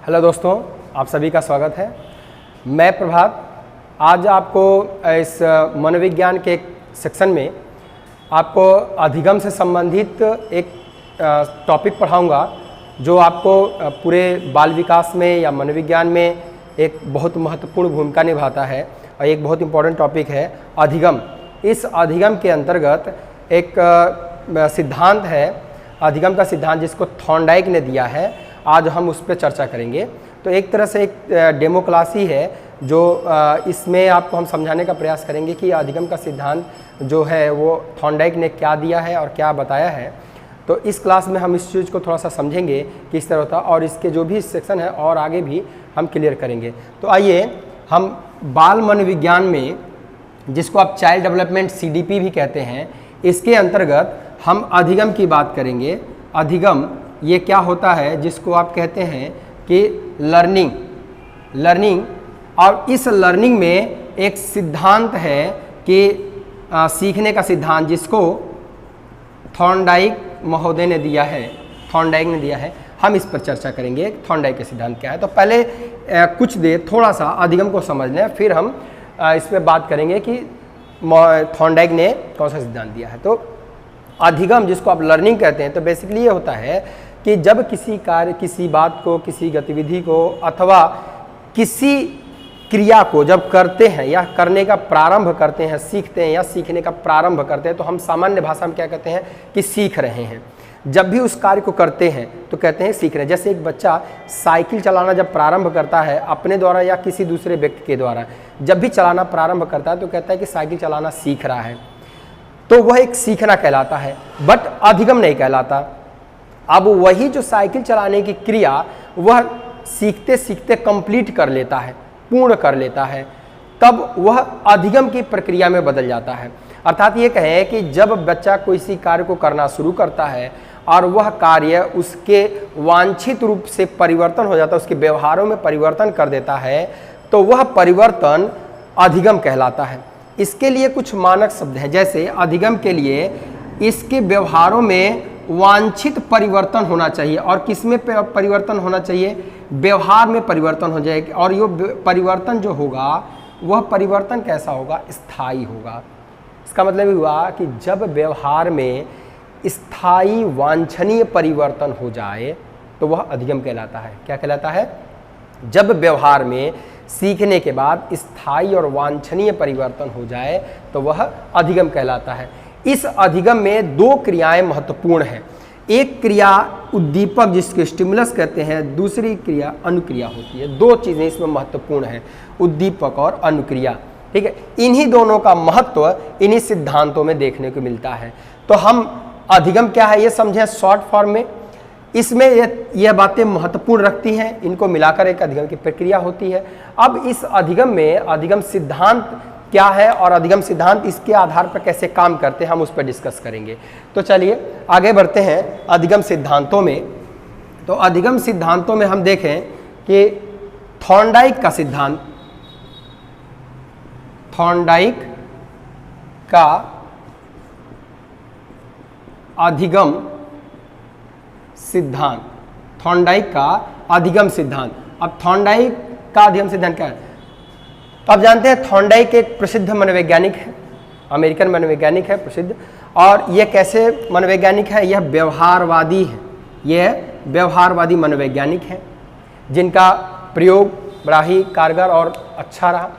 Hello दोस्तों, आप सभी का स्वागत है। मैं प्रभात आज आपको इस मनोविज्ञान के एक सेक्शन में आपको अधिगम से संबंधित एक टॉपिक पढ़ाऊंगा जो आपको पूरे बाल विकास में या मनोविज्ञान में एक बहुत महत्वपूर्ण भूमिका निभाता है और एक बहुत इम्पोर्टेंट टॉपिक है अधिगम। इस अधिगम के अंतर्गत एक सिद्धांत है, अधिगम का सिद्धांत जिसको थॉर्नडाइक ने दिया है। आज हम उस पर चर्चा करेंगे। तो एक तरह से एक डेमो क्लास ही है जो इसमें आपको हम समझाने का प्रयास करेंगे कि अधिगम का सिद्धांत जो है वो थॉर्नडाइक ने क्या दिया है और क्या बताया है। तो इस क्लास में हम इस चीज़ को थोड़ा सा समझेंगे कि इस तरह होता है और इसके जो भी सेक्शन है और आगे भी हम क्लियर करेंगे। तो आइए हम बाल मनोविज्ञान में, जिसको आप चाइल्ड डेवलपमेंट CDP भी कहते हैं, इसके अंतर्गत हम अधिगम की बात करेंगे। अधिगम ये क्या होता है जिसको आप कहते हैं कि लर्निंग और इस लर्निंग में एक सिद्धांत है कि सीखने का सिद्धांत जिसको थॉर्नडाइक महोदय ने दिया है, थॉर्नडाइक ने दिया है। हम इस पर चर्चा करेंगे थॉर्नडाइक का सिद्धांत क्या है। तो पहले कुछ देर थोड़ा सा अधिगम को समझ लें, फिर हम इस पर बात करेंगे कि थॉर्नडाइक ने कौन सा सिद्धांत दिया है। तो अधिगम जिसको आप लर्निंग कहते हैं, तो बेसिकली ये होता है कि जब किसी कार्य, किसी बात को, किसी गतिविधि को अथवा किसी क्रिया को जब करते हैं या करने का प्रारंभ करते हैं, सीखते हैं या सीखने का प्रारंभ करते हैं, तो हम सामान्य भाषा में क्या कहते हैं कि सीख रहे हैं। जब भी उस कार्य को करते हैं तो कहते हैं सीख रहे हैं। जैसे एक बच्चा साइकिल चलाना जब प्रारंभ करता है अपने द्वारा या किसी दूसरे व्यक्ति के द्वारा, जब भी चलाना प्रारंभ करता है तो कहता है कि साइकिल चलाना सीख रहा है। तो वह एक सीखना कहलाता है, बट अधिगम नहीं कहलाता। अब वही जो साइकिल चलाने की क्रिया वह सीखते सीखते कंप्लीट कर लेता है, पूर्ण कर लेता है, तब वह अधिगम की प्रक्रिया में बदल जाता है। अर्थात ये कहें कि जब बच्चा किसी कार्य को करना शुरू करता है और वह कार्य उसके वांछित रूप से परिवर्तन हो जाता है, उसके व्यवहारों में परिवर्तन कर देता है, तो वह परिवर्तन अधिगम कहलाता है। इसके लिए कुछ मानक शब्द हैं। जैसे अधिगम के लिए इसके व्यवहारों में वांछित परिवर्तन होना चाहिए। और किसमें परिवर्तन होना चाहिए? व्यवहार में परिवर्तन हो जाएगा। और ये परिवर्तन जो होगा वह परिवर्तन कैसा होगा? स्थायी होगा। इसका मतलब ये हुआ कि जब व्यवहार में स्थायी वांछनीय परिवर्तन हो जाए तो वह अधिगम कहलाता है। क्या कहलाता है? जब व्यवहार में सीखने के बाद स्थायी और वांछनीय परिवर्तन हो जाए तो वह अधिगम कहलाता है। इस अधिगम में दो क्रियाएं महत्वपूर्ण हैं। एक क्रिया उद्दीपक जिसको स्टिमुलस कहते हैं, दूसरी क्रिया अनुक्रिया होती है। दो चीज़ें इसमें महत्वपूर्ण हैं, उद्दीपक और अनुक्रिया। ठीक है, इन्हीं दोनों का महत्व इन्हीं सिद्धांतों में देखने को मिलता है। तो हम अधिगम क्या है ये समझें शॉर्ट फॉर्म में। इसमें यह बातें महत्वपूर्ण रखती हैं, इनको मिलाकर एक अधिगम की प्रक्रिया होती है। अब इस अधिगम में अधिगम सिद्धांत क्या है और अधिगम सिद्धांत इसके आधार पर कैसे काम करते हैं, हम उस पर डिस्कस करेंगे। तो चलिए आगे बढ़ते हैं अधिगम सिद्धांतों में। तो अधिगम सिद्धांतों में हम देखें कि थॉर्नडाइक का सिद्धांत, थॉर्नडाइक का अधिगम सिद्धांत, थॉर्नडाइक का अधिगम सिद्धांत। अब थॉर्नडाइक का अधिगम सिद्धांत क्या है? तो आप जानते हैं थॉर्नडाइक एक प्रसिद्ध मनोवैज्ञानिक है, अमेरिकन मनोवैज्ञानिक है प्रसिद्ध। और यह कैसे मनोवैज्ञानिक है? यह व्यवहारवादी है, यह व्यवहारवादी मनोवैज्ञानिक है जिनका प्रयोग बड़ा ही कारगर और अच्छा रहा।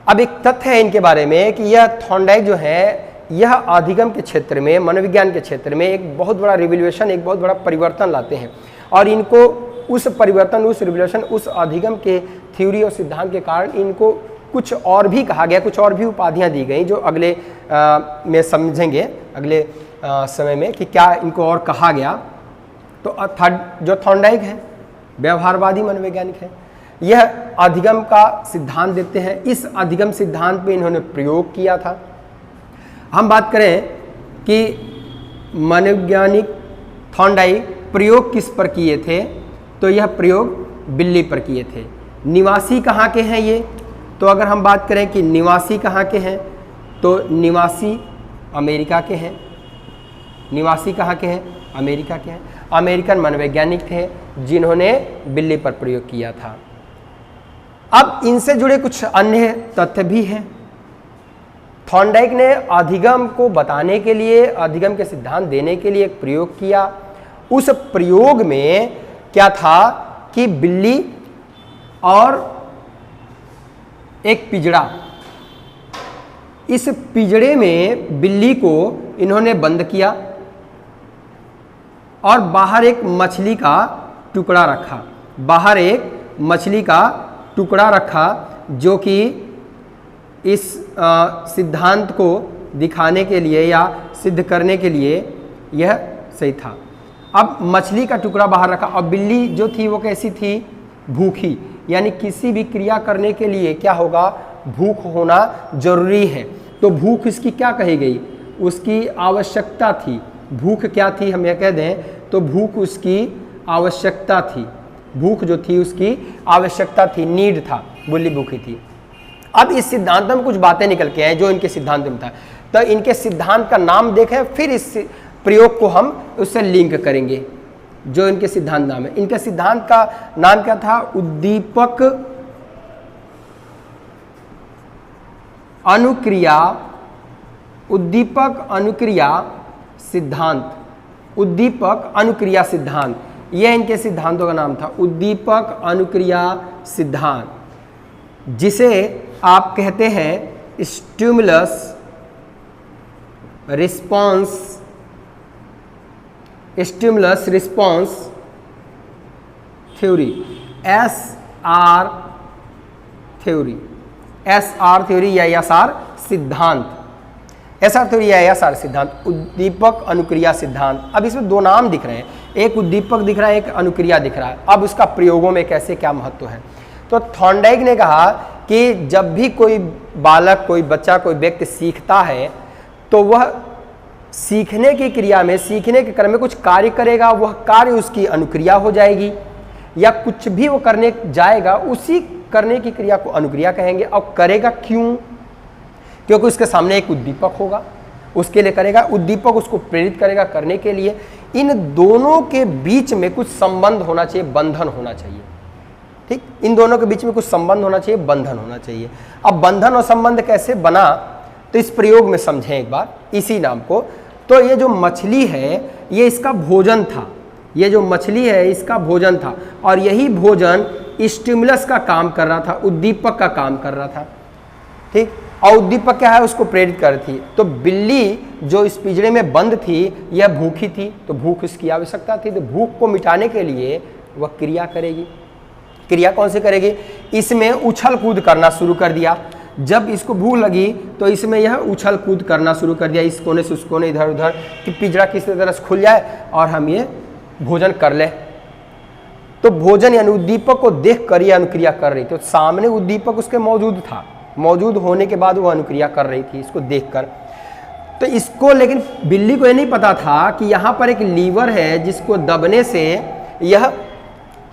अब एक तथ्य है इनके बारे में कि यह थॉर्नडाइक जो है यह अधिगम के क्षेत्र में, मनोविज्ञान के क्षेत्र में एक बहुत बड़ा रिवोल्यूशन, एक बहुत बड़ा परिवर्तन लाते हैं। और इनको उस परिवर्तन, उस रिवोल्यूशन, उस अधिगम के थ्योरी और सिद्धांत के कारण इनको कुछ और भी कहा गया, कुछ और भी उपाधियां दी गई जो अगले में समझेंगे अगले समय में कि क्या इनको और कहा गया। तो जो थॉर्नडाइक है व्यवहारवादी मनोवैज्ञानिक है, यह अधिगम का सिद्धांत देते हैं। इस अधिगम सिद्धांत पे इन्होंने प्रयोग किया था। हम बात करें कि मनोवैज्ञानिक थॉर्नडाइक प्रयोग किस पर किए थे, तो यह प्रयोग बिल्ली पर किए थे। निवासी कहाँ के हैं ये? तो अगर हम बात करें कि निवासी कहाँ के हैं, तो निवासी अमेरिका के हैं। निवासी कहाँ के हैं? अमेरिका के हैं। अमेरिकन मनोवैज्ञानिक थे जिन्होंने बिल्ली पर प्रयोग किया था। अब इनसे जुड़े कुछ अन्य तथ्य भी हैं। थॉर्नडाइक ने अधिगम को बताने के लिए, अधिगम के सिद्धांत देने के लिए एक प्रयोग किया। उस प्रयोग में क्या था कि बिल्ली और एक पिंजड़ा, इस पिंजड़े में बिल्ली को इन्होंने बंद किया और बाहर एक मछली का टुकड़ा रखा, बाहर एक मछली का टुकड़ा रखा जो कि इस सिद्धांत को दिखाने के लिए या सिद्ध करने के लिए यह सही था। अब मछली का टुकड़ा बाहर रखा और बिल्ली जो थी वो कैसी थी? भूखी, यानी किसी भी क्रिया करने के लिए क्या होगा? भूख होना जरूरी है। तो भूख इसकी क्या कही गई? उसकी आवश्यकता थी। भूख क्या थी हम यह कह दें तो भूख उसकी आवश्यकता थी। भूख जो थी उसकी आवश्यकता थी, नीड था, बिल्ली भूखी थी। अब इस सिद्धांत में कुछ बातें निकल के आए जो इनके सिद्धांत में था। तो इनके सिद्धांत का नाम देखें, फिर इस प्रयोग को हम उससे लिंक करेंगे जो इनके सिद्धांत नाम है। इनके सिद्धांत का नाम क्या था? उद्दीपक अनुक्रिया, उद्दीपक अनुक्रिया सिद्धांत, उद्दीपक अनुक्रिया सिद्धांत, यह इनके सिद्धांतों का नाम था, उद्दीपक अनुक्रिया सिद्धांत, जिसे आप कहते हैं stimulus response, stimulus response theory, SR theory, SR theory या SR सिद्धांत, SR थ्योरी या SR सिद्धांत, उद्दीपक अनुक्रिया सिद्धांत। अब इसमें दो नाम दिख रहे हैं, एक उद्दीपक दिख रहा है, एक अनुक्रिया दिख रहा है। अब उसका प्रयोगों में कैसे क्या महत्व है? तो थॉर्नडाइक ने कहा कि जब भी कोई बालक, कोई बच्चा, कोई व्यक्ति सीखता है तो वह सीखने की क्रिया में, सीखने के क्रम में कुछ कार्य करेगा, वह कार्य उसकी अनुक्रिया हो जाएगी, या कुछ भी वो करने जाएगा उसी करने की क्रिया को अनुक्रिया कहेंगे। और करेगा क्यों? क्योंकि उसके सामने एक उद्दीपक होगा, उसके लिए करेगा, उद्दीपक उसको प्रेरित करेगा करने के लिए। इन दोनों के बीच में कुछ संबंध होना चाहिए, बंधन होना चाहिए। ठीक, इन दोनों के बीच में कुछ संबंध होना चाहिए, बंधन होना चाहिए। अब बंधन और संबंध कैसे बना तो इस प्रयोग में समझें एक बार इसी नाम को। तो ये जो मछली है ये इसका भोजन था, ये जो मछली है इसका भोजन था, और यही भोजन स्टिमुलस का काम कर रहा था, उद्दीपक का काम कर रहा था। ठीक, और उद्दीपक क्या है? उसको प्रेरित कर रही थी। तो बिल्ली जो इस पिंजरे में बंद थी यह भूखी थी, तो भूख इसकी आवश्यकता थी, तो भूख को मिटाने के लिए वह क्रिया करेगी। क्रिया कौन सी करेगी? इसमें उछल कूद करना शुरू कर दिया। जब इसको भूख लगी तो इसमें यह उछल कूद करना शुरू कर दिया, इस कोने से उस कोने, इधर उधर, कि पिंजरा किसी तरह से खुल जाए और हम ये भोजन कर ले। तो भोजन यानी उद्दीपक को देख कर यह अनुक्रिया कर रही थी। तो सामने उद्दीपक उसके मौजूद था, मौजूद होने के बाद वो अनुक्रिया कर रही थी इसको देखकर। तो इसको, लेकिन बिल्ली को ये नहीं पता था कि यहाँ पर एक लीवर है जिसको दबने से यह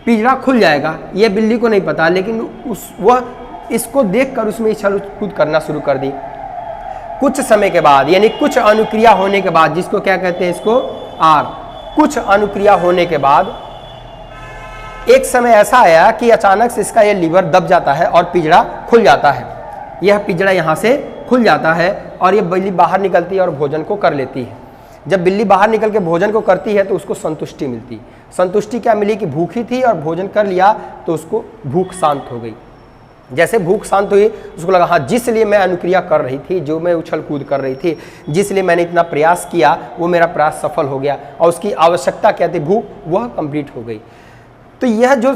पिंजरा खुल जाएगा, यह बिल्ली को नहीं पता। लेकिन वह इसको देखकर उसमें उछल कूद करना शुरू कर दी। कुछ समय के बाद, यानी कुछ अनुक्रिया होने के बाद, जिसको क्या कहते हैं इसको R, कुछ अनुक्रिया होने के बाद एक समय ऐसा आया कि अचानक से इसका यह लीवर दब जाता है और पिंजरा खुल जाता है। यह पिंजरा यहाँ से खुल जाता है और यह बिल्ली बाहर निकलती है और भोजन को कर लेती है। जब बिल्ली बाहर निकल के भोजन को करती है तो उसको संतुष्टि मिलती। संतुष्टि क्या मिली? कि भूखी थी और भोजन कर लिया तो उसको भूख शांत हो गई। जैसे भूख शांत हुई उसको लगा हाँ, जिस लिए मैं अनुक्रिया कर रही थी, जो मैं उछल कूद कर रही थी, जिस लिए मैंने इतना प्रयास किया, वो मेरा प्रयास सफल हो गया और उसकी आवश्यकता क्या थी? भूख, वह कंप्लीट हो गई। तो यह जो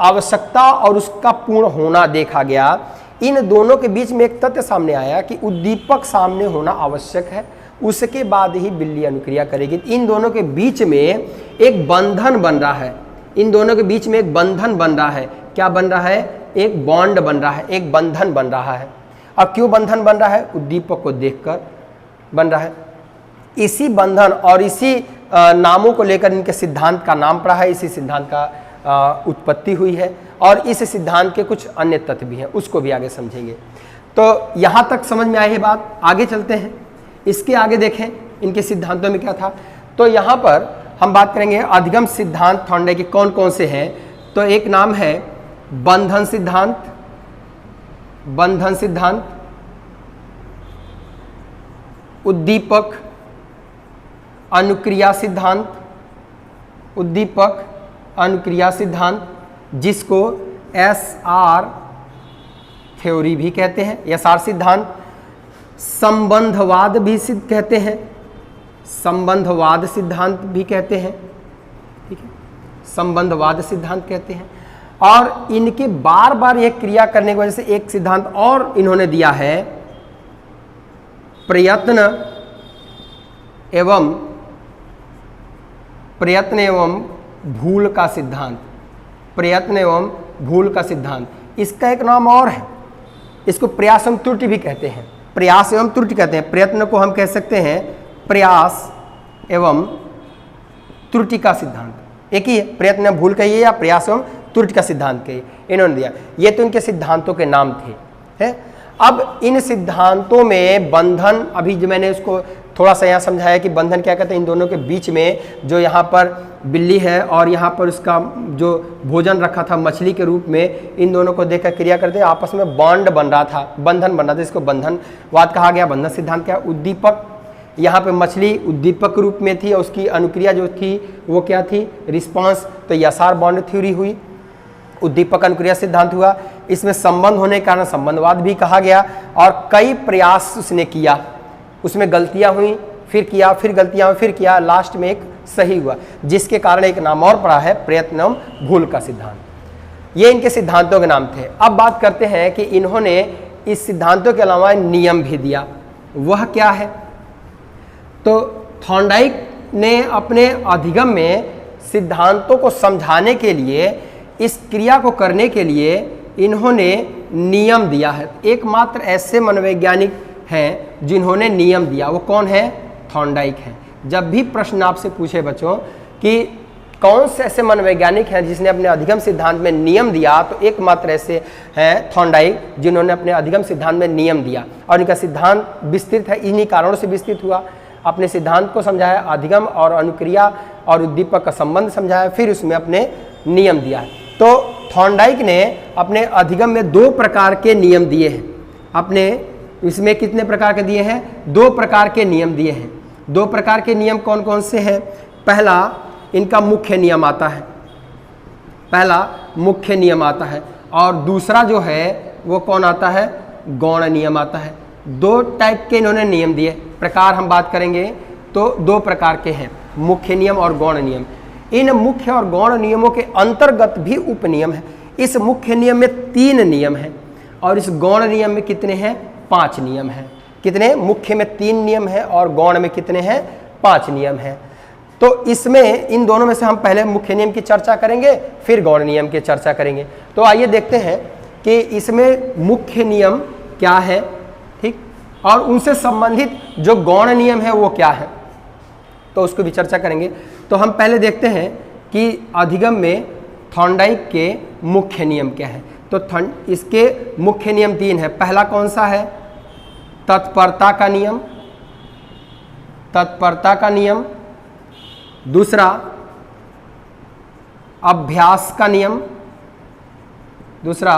आवश्यकता और उसका पूर्ण होना देखा गया, इन दोनों के बीच में एक तथ्य सामने आया कि उद्दीपक सामने होना आवश्यक है, उसके बाद ही बिल्ली अनुक्रिया करेगी। इन दोनों के बीच में एक बंधन बन रहा है, इन दोनों के बीच में एक बंधन बन रहा है। क्या बन रहा है? एक बॉन्ड बन रहा है, एक बंधन बन रहा है। अब क्यों बंधन बन रहा है? उद्दीपक को देखकर बन रहा है। इसी बंधन और इसी नामों को लेकर इनके सिद्धांत का नाम पड़ा है, इसी सिद्धांत का उत्पत्ति हुई है। और इस सिद्धांत के कुछ अन्य तथ्य भी हैं, उसको भी आगे समझेंगे। तो यहाँ तक समझ में आई है बात, आगे चलते हैं। इसके आगे देखें इनके सिद्धांतों में क्या था। तो यहाँ पर हम बात करेंगे अधिगम सिद्धांत थॉर्नडाइक के कौन कौन से हैं। तो एक नाम है बंधन सिद्धांत, बंधन सिद्धांत, उद्दीपक अनुक्रिया सिद्धांत, उद्दीपक अनुक्रिया सिद्धांत, जिसको एसआर थ्योरी भी कहते हैं, एसआर सिद्धांत, संबंधवाद भी सिद्ध कहते हैं, संबंधवाद सिद्धांत भी कहते हैं, ठीक है, संबंधवाद सिद्धांत कहते हैं। और इनके बार बार ये क्रिया करने की वजह से एक सिद्धांत और इन्होंने दिया है, प्रयत्न एवं भूल का सिद्धांत, प्रयत्न एवं भूल का सिद्धांत। इसका एक नाम और है, इसको प्रयास एवं त्रुटि भी कहते हैं, प्रयास एवं त्रुटि कहते हैं। प्रयत्न को हम कह सकते हैं प्रयास एवं त्रुटि का सिद्धांत, एक ही है, प्रयत्न एवं भूल कहिए या प्रयास एवं त्रुटि का सिद्धांत कहिए, इन्होंने दिया। ये तो इनके सिद्धांतों के नाम थे, है। अब इन सिद्धांतों में बंधन, अभी जो मैंने उसको थोड़ा सा यहाँ समझाया कि बंधन क्या कहते हैं, इन दोनों के बीच में जो यहाँ पर बिल्ली है और यहाँ पर उसका जो भोजन रखा था मछली के रूप में, इन दोनों को देखकर क्रिया करते आपस में बॉन्ड बन रहा था, बंधन बन रहा था, इसको बंधनवाद कहा गया। बंधन सिद्धांत क्या, उद्दीपक, यहाँ पे मछली उद्दीपक रूप में थी और उसकी अनुक्रिया जो थी वो क्या थी, रिस्पॉन्स, तो एसआर बॉन्ड थ्योरी हुई, उद्दीपक अनुक्रिया सिद्धांत हुआ। इसमें संबंध होने के कारण संबंधवाद भी कहा गया। और कई प्रयास उसने किया, उसमें गलतियां हुई, फिर किया, फिर गलतियां हुई, फिर किया, लास्ट में एक सही हुआ, जिसके कारण एक नाम और पड़ा है प्रयत्न एवं भूल का सिद्धांत। ये इनके सिद्धांतों के नाम थे। अब बात करते हैं कि इन्होंने इस सिद्धांतों के अलावा नियम भी दिया, वह क्या है। तो थॉर्नडाइक ने अपने अधिगम में सिद्धांतों को समझाने के लिए, इस क्रिया को करने के लिए इन्होंने नियम दिया है। एकमात्र ऐसे मनोवैज्ञानिक हैं जिन्होंने नियम दिया, वो कौन है, थॉर्नडाइक हैं। जब भी प्रश्न आपसे पूछे बच्चों कि कौन से ऐसे मनोवैज्ञानिक हैं जिसने अपने अधिगम सिद्धांत में नियम दिया, तो एकमात्र ऐसे हैं थॉर्नडाइक जिन्होंने अपने अधिगम सिद्धांत में नियम दिया। और इनका सिद्धांत विस्तृत है, इन्हीं कारणों से विस्तृत हुआ। अपने सिद्धांत को समझाया, अधिगम और अनुक्रिया और उद्दीपक का संबंध समझाया, फिर उसमें अपने नियम दिया। तो थॉर्नडाइक ने अपने अधिगम में 2 प्रकार के नियम दिए हैं। अपने इसमें कितने प्रकार के दिए हैं, 2 प्रकार के नियम दिए हैं। 2 प्रकार के नियम कौन कौन से हैं। पहला इनका मुख्य नियम आता है, पहला मुख्य नियम आता है, और दूसरा जो है वो कौन आता है, गौण नियम आता है। 2 टाइप के इन्होंने नियम दिए। प्रकार हम बात करेंगे तो 2 प्रकार के हैं, मुख्य नियम और गौण नियम। इन मुख्य और गौण नियमों के अंतर्गत भी उपनियम है। इस मुख्य नियम में 3 नियम हैं और इस गौण नियम में कितने हैं, 5 नियम हैं। कितने, मुख्य में 3 नियम हैं और गौण में कितने हैं, 5 नियम हैं। तो इसमें इन दोनों में से हम पहले मुख्य नियम की चर्चा करेंगे, फिर गौण नियम की चर्चा करेंगे। तो आइए देखते हैं कि इसमें मुख्य नियम क्या है, ठीक, और उनसे संबंधित जो गौण नियम है वो क्या है, तो उसको भी चर्चा करेंगे। तो हम पहले देखते हैं कि अधिगम में थॉर्नडाइक के मुख्य नियम क्या है। तो इसके मुख्य नियम 3 है। पहला कौन सा है, तत्परता का नियम, तत्परता का नियम। दूसरा अभ्यास का नियम, दूसरा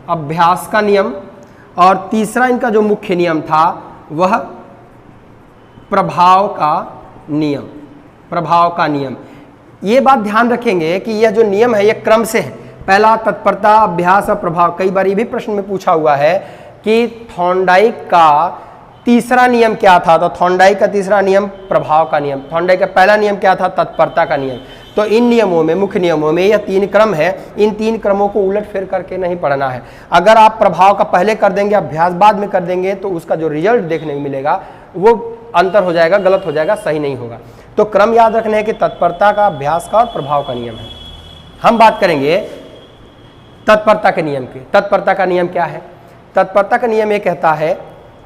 अभ्यास का नियम। और तीसरा इनका जो मुख्य नियम था वह प्रभाव का नियम, प्रभाव का नियम। ये बात ध्यान रखेंगे कि यह जो नियम है यह क्रम से है, पहला तत्परता, अभ्यास और प्रभाव। कई बार ये भी प्रश्न में पूछा हुआ है कि थॉर्नडाइक का तीसरा नियम क्या था, तो थॉर्नडाइक का तीसरा नियम प्रभाव का नियम, थॉर्नडाइक का पहला नियम क्या था, तत्परता का नियम। तो इन नियमों में, मुख्य नियमों में यह 3 क्रम है, इन 3 क्रमों को उलट फेर करके नहीं पढ़ना है। अगर आप प्रभाव का पहले कर देंगे, अभ्यास बाद में कर देंगे, तो उसका जो रिजल्ट देखने को मिलेगा वो अंतर हो जाएगा, गलत हो जाएगा, सही नहीं होगा। तो क्रम याद रखने है कि तत्परता का, अभ्यास का और प्रभाव का नियम है। हम बात करेंगे तत्परता के नियम की। तत्परता का नियम क्या है, तत्परता का नियम ये कहता है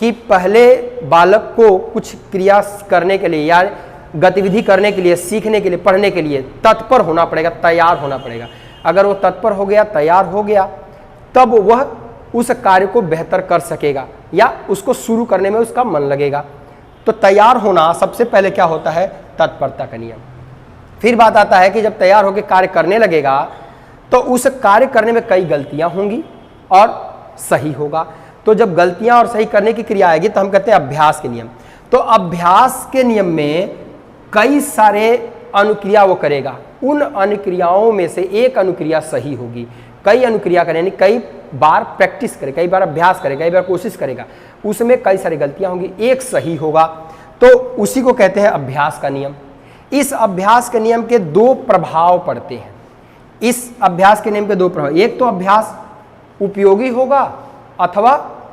कि पहले बालक को कुछ क्रिया करने के लिए या गतिविधि करने के लिए, सीखने के लिए, पढ़ने के लिए तत्पर होना पड़ेगा, तैयार होना पड़ेगा। अगर वो तत्पर हो गया, तैयार हो गया, तब वह उस कार्य को बेहतर कर सकेगा या उसको शुरू करने में उसका मन लगेगा। तो तैयार होना सबसे पहले क्या होता है, तत्परता का नियम। फिर बात आता है कि जब तैयार होकर कार्य करने लगेगा तो उस कार्य करने में कई गलतियां होंगी और सही होगा। तो जब गलतियां और सही करने की क्रिया आएगी तो हम कहते हैं अभ्यास के नियम। तो अभ्यास के नियम में कई सारे अनुक्रिया वो करेगा, उन अनुक्रियाओं में से एक अनुक्रिया सही होगी। कई अनुक्रिया करें, कई बार प्रैक्टिस करे, कई बार अभ्यास करे, कई बार कोशिश करेगा, उसमें कई सारी गलतियां होंगी, एक सही होगा। तो उसी को कहते हैं अभ्यास का नियम। इस अभ्यास के नियम के दो प्रभाव पड़ते हैं। इस अभ्यास के नियम के दो प्रभाव, एक तो अभ्यास उपयोगी होगा अथवा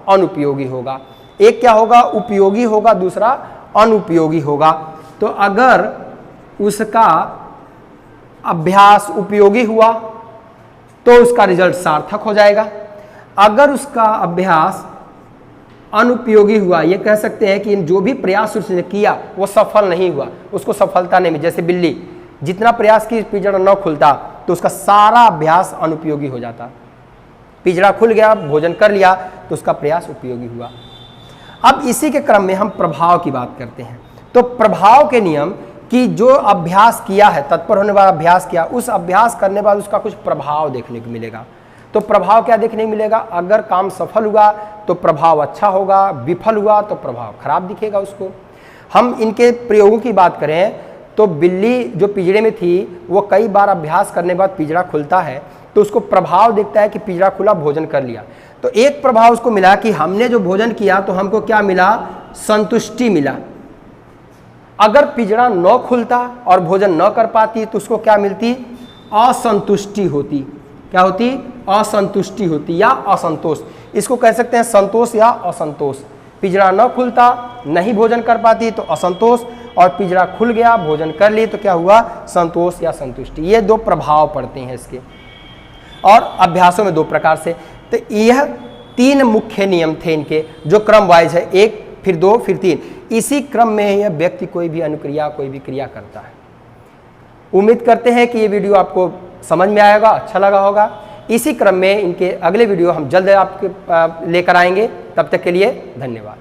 अनुपयोगी होगा। एक क्या होगा, उपयोगी होगा, दूसरा अनुपयोगी होगा। तो अगर उसका अभ्यास उपयोगी हुआ तो उसका रिजल्ट सार्थक हो जाएगा। अगर उसका अभ्यास अनुपयोगी हुआ, ये कह सकते हैं कि जो भी प्रयास उसने किया वो सफल नहीं हुआ, उसको सफलता नहीं मिली। जैसे बिल्ली जितना प्रयास की पिंजरा न खुलता तो उसका सारा अभ्यास अनुपयोगी हो जाता। पिंजरा खुल गया, भोजन कर लिया तो उसका प्रयास उपयोगी हुआ। अब इसी के क्रम में हम प्रभाव की बात करते हैं। तो प्रभाव के नियम कि जो अभ्यास किया है, तत्पर होने वाला अभ्यास किया, उस अभ्यास करने बाद उसका कुछ प्रभाव देखने को मिलेगा। तो प्रभाव क्या देखने को मिलेगा, अगर काम सफल हुआ तो प्रभाव अच्छा होगा, विफल हुआ तो प्रभाव खराब दिखेगा उसको। हम इनके प्रयोगों की बात करें तो बिल्ली जो पिंजरे में थी वो कई बार अभ्यास करने के बाद पिंजरा खुलता है तो उसको प्रभाव दिखता है कि पिंजरा खुला, भोजन कर लिया। तो एक प्रभाव उसको मिला कि हमने जो भोजन किया तो हमको क्या मिला, संतुष्टि मिला। अगर पिंजरा न खुलता और भोजन न कर पाती तो उसको क्या मिलती, असंतुष्टि होती। क्या होती, असंतुष्टि होती या असंतोष। इसको कह सकते हैं संतोष या असंतोष। पिंजरा न खुलता, नहीं भोजन कर पाती तो असंतोष, और पिंजरा खुल गया, भोजन कर ली तो क्या हुआ, संतोष या संतुष्टि। ये दो प्रभाव पड़ते हैं इसके, और अभ्यासों में दो प्रकार से। तो यह तीन मुख्य नियम थे इनके, जो क्रम वाइज है, एक फिर दो फिर तीन। इसी क्रम में यह व्यक्ति कोई भी अनुक्रिया, कोई भी क्रिया करता है। उम्मीद करते हैं कि ये वीडियो आपको समझ में आएगा, अच्छा लगा होगा। इसी क्रम में इनके अगले वीडियो हम जल्द आपके लेकर आएंगे। तब तक के लिए धन्यवाद।